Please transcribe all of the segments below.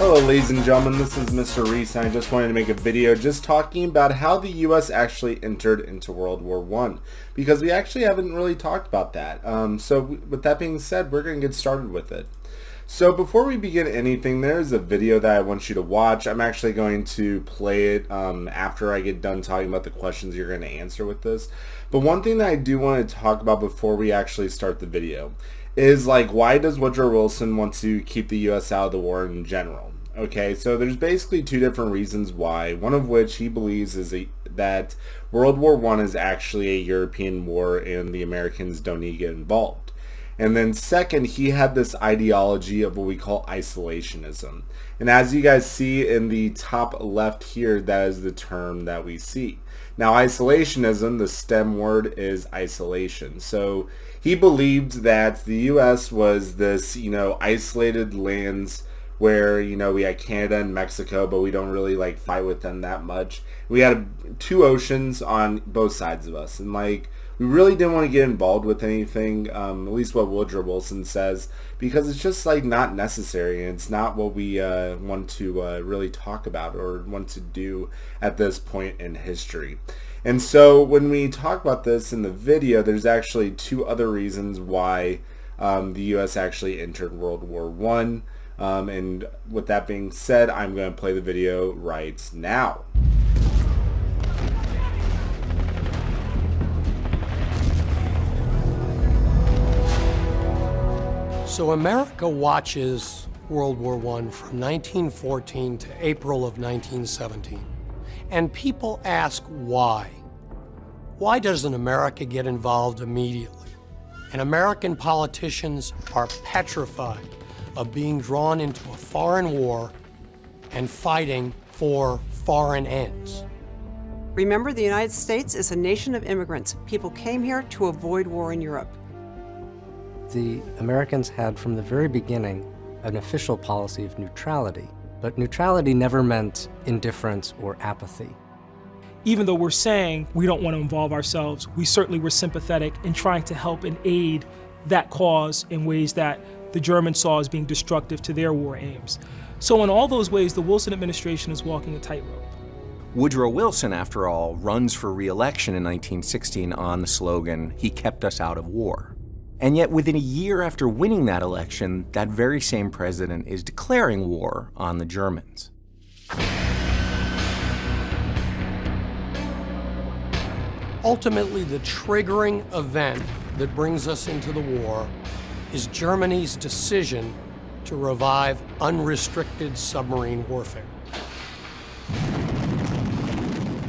Hello ladies and gentlemen, this is Mr. Reese, and I just wanted to make a video just talking about how the US actually entered into World War I, because we actually haven't really talked about that. So with that being said, we're going to get started with it. So before we begin anything, there's a video that I want you to watch. I'm actually going to play it after I get done talking about the questions you're going to answer with this. But one thing that I do want to talk about before we actually start the video is, like, why does Woodrow Wilson want to keep the US out of the war in general? Okay, so there's basically two different reasons why, one of which he believes is that World War I is actually a European war and the Americans don't need to get involved. And then second, he had this ideology of what we call isolationism. And as you guys see in the top left here, that is the term that we see. Now, isolationism, the stem word is isolation. So he believed that the U.S. was this, isolated lands where, we had Canada and Mexico, but we don't really fight with them that much. We had two oceans on both sides of us, and we really didn't want to get involved with anything, at least what Woodrow Wilson says, because it's just not necessary, and it's not what we want to really talk about or want to do at this point in history. And so when we talk about this in the video, there's actually two other reasons why the U.S. actually entered World War I. And with that being said, I'm going to play the video right now. So America watches World War I from 1914 to April of 1917. And people ask why. Why doesn't America get involved immediately? And American politicians are petrified of being drawn into a foreign war and fighting for foreign ends. Remember, the United States is a nation of immigrants. People came here to avoid war in Europe. The Americans had, from the very beginning, an official policy of neutrality. But neutrality never meant indifference or apathy. Even though we're saying we don't want to involve ourselves, we certainly were sympathetic in trying to help and aid that cause in ways that the Germans saw as being destructive to their war aims. So in all those ways, the Wilson administration is walking a tightrope. Woodrow Wilson, after all, runs for re-election in 1916 on the slogan, "He kept us out of war." And yet within a year after winning that election, that very same president is declaring war on the Germans. Ultimately, the triggering event that brings us into the war is Germany's decision to revive unrestricted submarine warfare.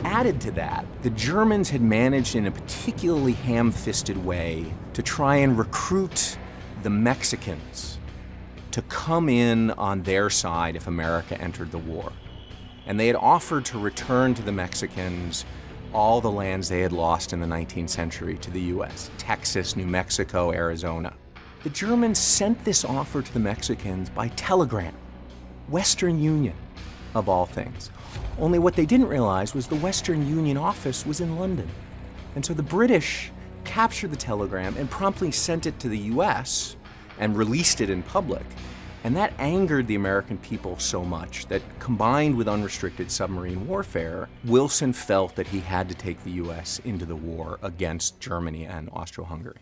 Added to that, the Germans had managed in a particularly ham-fisted way to try and recruit the Mexicans to come in on their side if America entered the war. And they had offered to return to the Mexicans all the lands they had lost in the 19th century to the US, Texas, New Mexico, Arizona. The Germans sent this offer to the Mexicans by telegram, Western Union, of all things. Only what they didn't realize was the Western Union office was in London. And so the British captured the telegram and promptly sent it to the US and released it in public. And that angered the American people so much that, combined with unrestricted submarine warfare, Wilson felt that he had to take the US into the war against Germany and Austro-Hungary.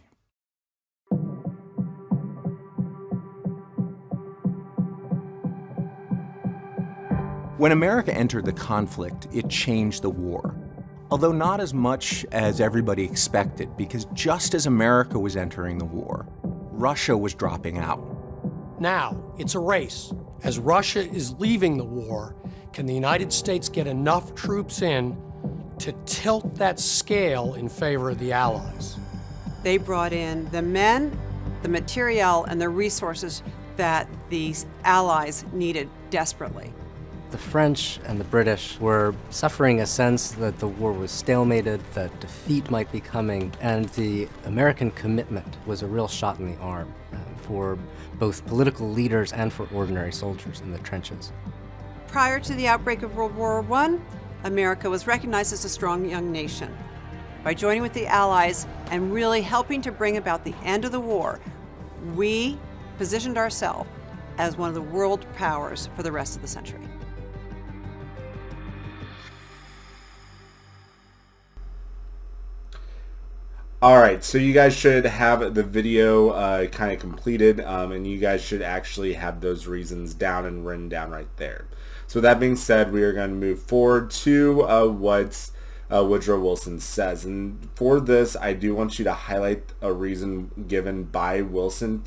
When America entered the conflict, it changed the war. Although not as much as everybody expected, because just as America was entering the war, Russia was dropping out. Now, it's a race. As Russia is leaving the war, can the United States get enough troops in to tilt that scale in favor of the Allies? They brought in the men, the materiel, and the resources that these allies needed desperately. The French and the British were suffering a sense that the war was stalemated, that defeat might be coming, and the American commitment was a real shot in the arm for both political leaders and for ordinary soldiers in the trenches. Prior to the outbreak of World War I, America was recognized as a strong young nation. By joining with the Allies and really helping to bring about the end of the war, we positioned ourselves as one of the world powers for the rest of the century. Alright, so you guys should have the video kind of completed, and you guys should actually have those reasons down and written down right there. So that being said, we are going to move forward to what Woodrow Wilson says. And for this, I do want you to highlight a reason given by Wilson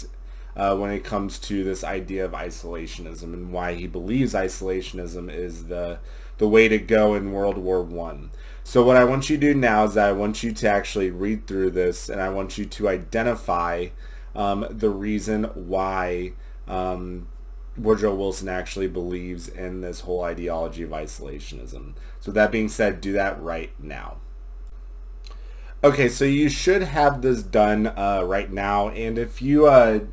when it comes to this idea of isolationism and why he believes isolationism is the way to go in World War I. So what I want you to do now is that I want you to actually read through this, and I want you to identify the reason why Woodrow Wilson actually believes in this whole ideology of isolationism. So that being said, do that right now. Okay, so you should have this done right now, and if you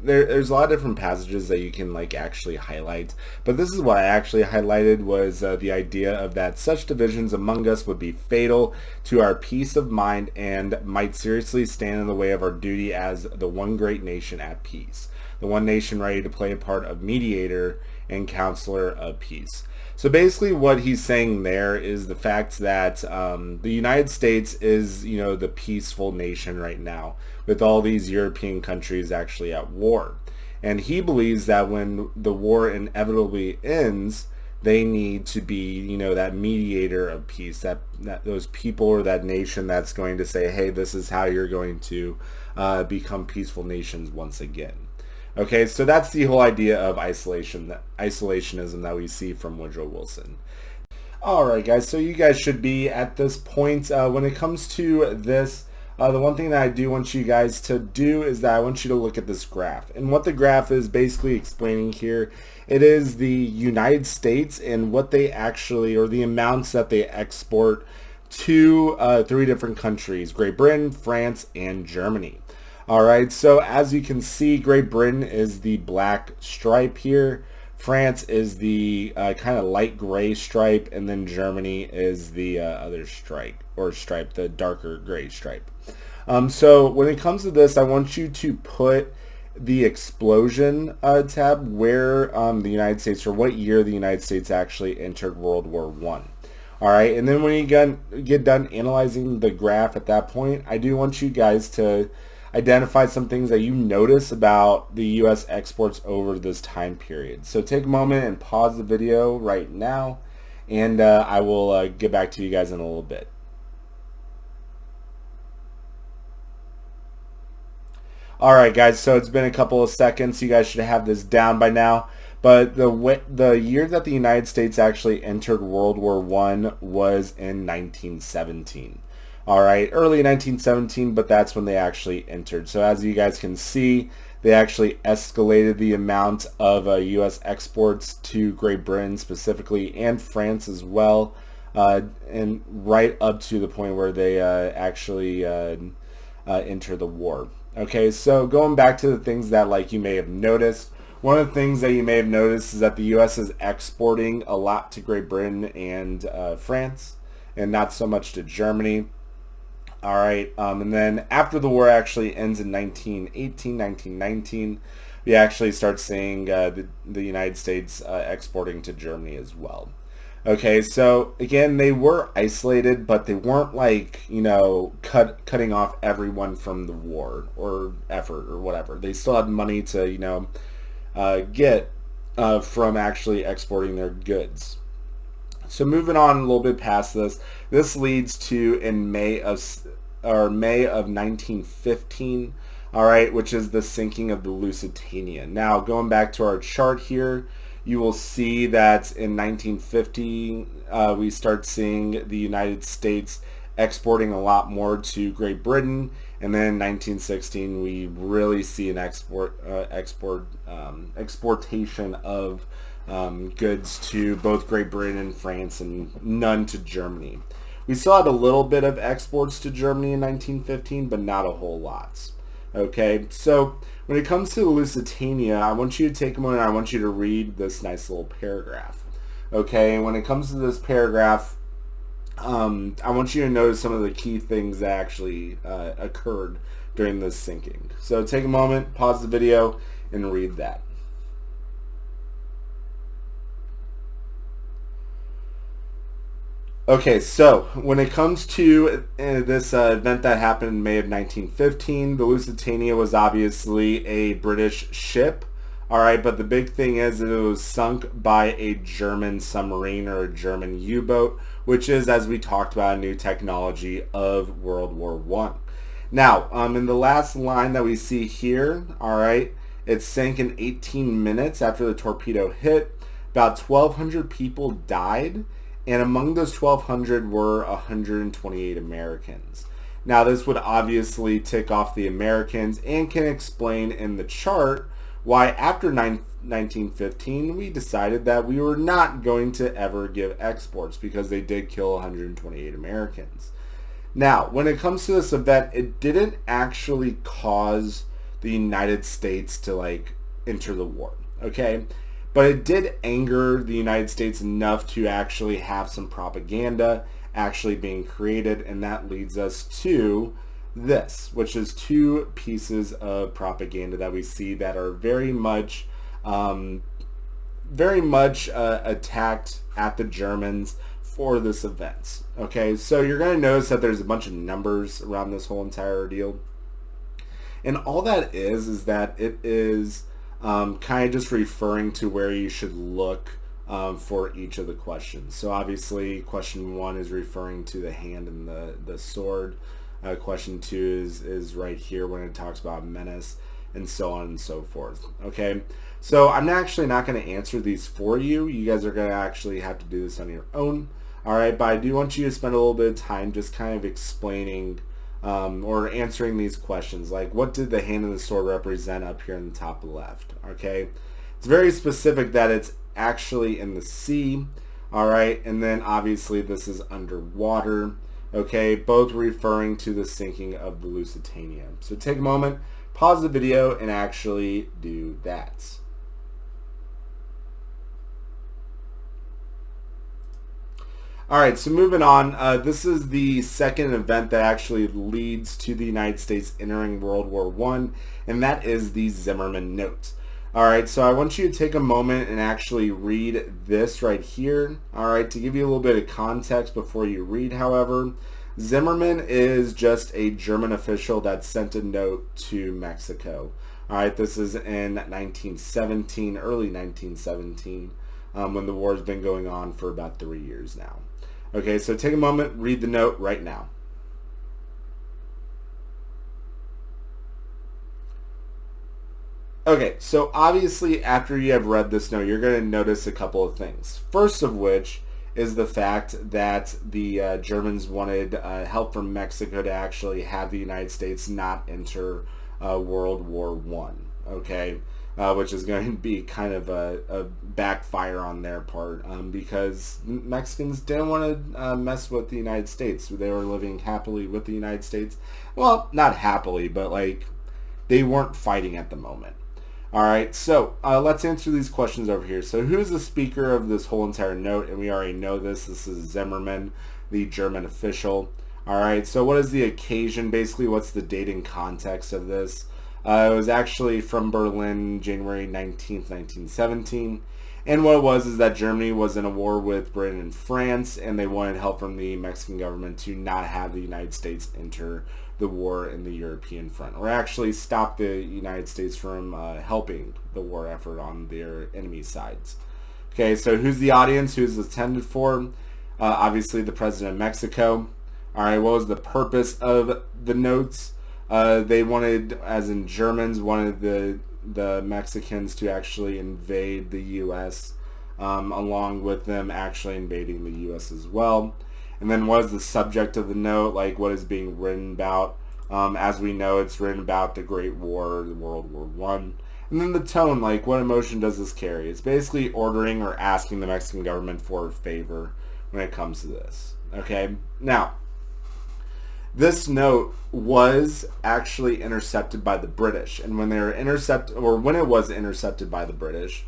there's a lot of different passages that you can like actually highlight, but this is what I actually highlighted was the idea of that such divisions among us would be fatal to our peace of mind and might seriously stand in the way of our duty as the one great nation at peace, the one nation ready to play a part of mediator and counselor of peace. So basically what he's saying there is the fact that the United States is, you know, the peaceful nation right now with all these European countries actually at war. And he believes that when the war inevitably ends, they need to be, you know, that mediator of peace, that those people or that nation that's going to say, hey, this is how you're going to become peaceful nations once again. Okay, so that's the whole idea of isolationism that we see from Woodrow Wilson. Alright guys, so you guys should be at this point. When it comes to this, the one thing that I do want you guys to do is that I want you to look at this graph. And what the graph is basically explaining here, it is the United States and what they actually, or the amounts that they export to 3 different countries, Great Britain, France, and Germany. Alright, so as you can see, Great Britain is the black stripe here, France is the kind of light gray stripe, and then Germany is the other stripe, the darker gray stripe. So when it comes to this, I want you to put the explosion tab where the United States, or what year the United States actually entered World War I. Alright, and then when you get done analyzing the graph at that point, I do want you guys to identify some things that you notice about the U.S. exports over this time period. So take a moment and pause the video right now, and I will get back to you guys in a little bit. Alright guys, so it's been a couple of seconds. You guys should have this down by now. But the year that the United States actually entered World War I was in 1917. Alright, early 1917, but that's when they actually entered. So as you guys can see, they actually escalated the amount of U.S. exports to Great Britain specifically, and France as well, and right up to the point where they actually enter the war. Okay, so going back to the things that like you may have noticed, one of the things that you may have noticed is that the U.S. is exporting a lot to Great Britain and France, and not so much to Germany. Alright, and then after the war actually ends in 1918, 1919, we actually start seeing the United States exporting to Germany as well. Okay, so again, they were isolated, but they weren't like, you know, cutting off everyone from the war or effort or whatever. They still had money to, you know, get from actually exporting their goods. So moving on a little bit past this, this leads to in May of 1915, all right, which is the sinking of the Lusitania. Now, going back to our chart here, you will see that in 1950, we start seeing the United States exporting a lot more to Great Britain, and then in 1916, we really see an exportation of goods to both Great Britain and France, and none to Germany. We still had a little bit of exports to Germany in 1915, but not a whole lot. Okay, so when it comes to Lusitania, I want you to take a moment, I want you to read this nice little paragraph. Okay, and when it comes to this paragraph, I want you to notice some of the key things that actually occurred during this sinking. So take a moment, pause the video, and read that. Okay, so when it comes to this event that happened in May of 1915, the Lusitania was obviously a British ship. All right, but the big thing is that it was sunk by a German submarine or a German U-boat, which is, as we talked about, a new technology of World War One. Now, in the last line that we see here, all right, it sank in 18 minutes after the torpedo hit. About 1,200 people died, and among those 1,200 were 128 Americans. Now, this would obviously tick off the Americans and can explain in the chart why after 1915 we decided that we were not going to ever give exports, because they did kill 128 Americans. Now, when it comes to this event, it didn't actually cause the United States to enter the war, okay? But it did anger the United States enough to actually have some propaganda actually being created, and that leads us to this, which is two pieces of propaganda that we see that are very much attacked at the Germans for this event. Okay, so you're going to notice that there's a bunch of numbers around this whole entire deal, and all that is that it is kind of just referring to where you should look for each of the questions. So obviously question 1 is referring to the hand and the sword. Question 2 is right here when it talks about menace, and so on and so forth. Okay, so I'm actually not going to answer these for you. You guys are going to actually have to do this on your own. All right, but I do want you to spend a little bit of time just kind of explaining or answering these questions, like what did the hand and the sword represent up here in the top left. Okay, it's very specific that it's actually in the sea. All right, and then obviously this is underwater. Okay, both referring to the sinking of the Lusitania. So take a moment, pause the video, and actually do that. All right, so moving on, this is the second event that actually leads to the United States entering World War I, and that is the Zimmermann Note. All right, so I want you to take a moment and actually read this right here. All right, to give you a little bit of context before you read, however, Zimmermann is just a German official that sent a note to Mexico. All right, this is in 1917, early 1917, when the war has been going on for about 3 years now. Okay, so take a moment, read the note right now. Okay, so obviously after you have read this note, you're going to notice a couple of things. First of which is the fact that the Germans wanted help from Mexico to actually have the United States not enter World War I, okay? Which is going to be kind of a backfire on their part, because Mexicans didn't want to mess with the United States. They were living happily with the United States. Well, not happily, but they weren't fighting at the moment. All right, so let's answer these questions over here. So who's the speaker of this whole entire note? And we already know this. This is Zimmermann, the German official. All right, so what is the occasion? Basically, what's the date and context of this? It was actually from Berlin, January 19th, 1917. And what it was is that Germany was in a war with Britain and France, and they wanted help from the Mexican government to not have the United States enter the war in the European front, or actually stop the United States from helping the war effort on their enemy sides. Okay, so who's the audience? Who's attended for? Obviously the President of Mexico. All right, what was the purpose of the notes? They wanted, as in Germans, wanted the Mexicans to actually invade the U.S., along with them actually invading the U.S. as well. And then what is the subject of the note? Like, what is being written about? As we know, it's written about the Great War, the World War I. And then the tone, like, what emotion does this carry? It's basically ordering or asking the Mexican government for a favor when it comes to this. Okay? Now, this note was actually intercepted by the British, and when they were when it was intercepted by the British,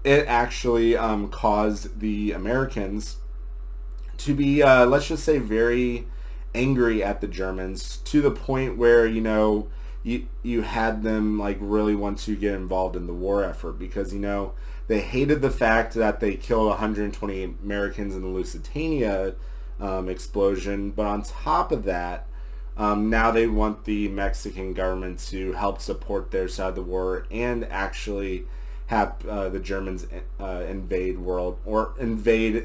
it actually caused the Americans to be, let's just say, very angry at the Germans, to the point where, you had them like really want to get involved in the war effort, because, you know, they hated the fact that they killed 120 Americans in the Lusitania explosion, but on top of that, now they want the Mexican government to help support their side of the war and actually have the Germans invade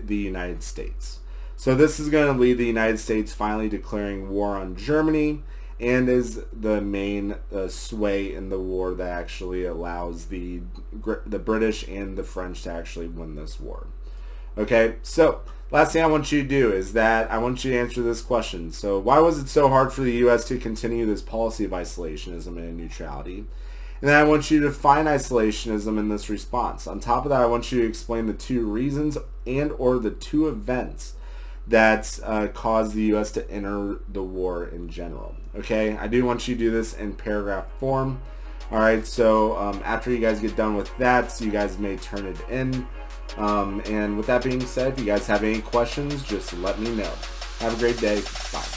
the United States. So this is going to lead the United States finally declaring war on Germany, and is the main sway in the war that actually allows the British and the French to actually win this war. Okay, so last thing I want you to do is that I want you to answer this question. So why was it so hard for the U.S. to continue this policy of isolationism and neutrality? And then I want you to define isolationism in this response. On top of that, I want you to explain the two reasons and or the two events that caused the U.S. to enter the war in general. Okay, I do want you to do this in paragraph form. All right, so after you guys get done with that, you guys may turn it in. And with that being said, if you guys have any questions, just let me know. Have a great day. Bye.